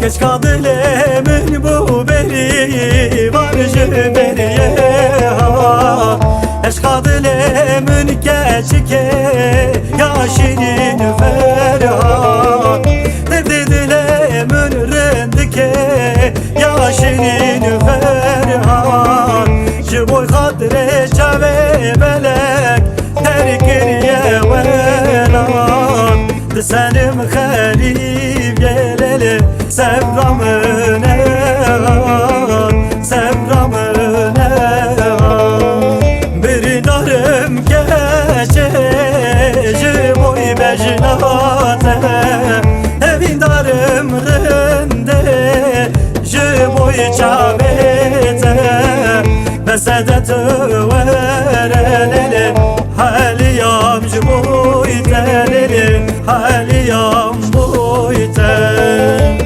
Geç kaldı lemin bu beri var jiberiye ha. Eş kaldı lemin geçike ya şirin ferhat. Dedi lemin rendike ya şirin ferhat. Jiboy kadre çave belek terkiriye velan. Senim harif geleli sevramın sevramın bir darım geçe jiboy bejnate evin darım rende jiboy çavete besedet vereleli haliyam jiboy teleli haliyam boy tel.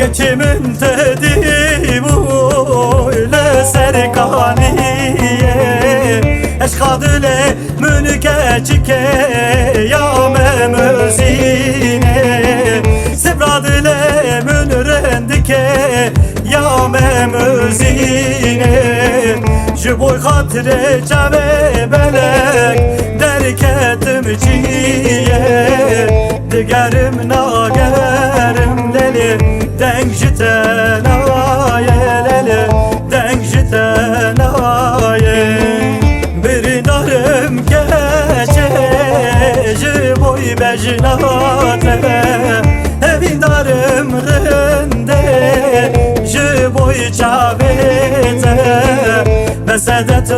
Geçimin dedi bu öyle serkaniye eşkadile münke çike ya memözine sebradile münrendike ya memözine jiboy hatre çave belek derketim çiye digerim nagerim leli Denkjiten ayelele, denkjiten aye. Bir darım geçe, jiboy bejnate. Evin darım rende, jiboy çavete. Besedet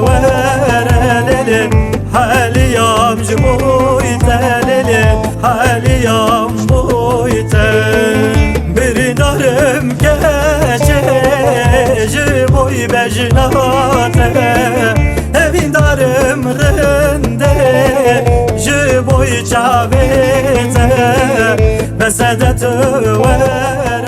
verelele, haliyam jiboy telele, haliyam boy tel. Bir darım geçe jiboy bejnate evin darım rende jiboy çavete besedet ver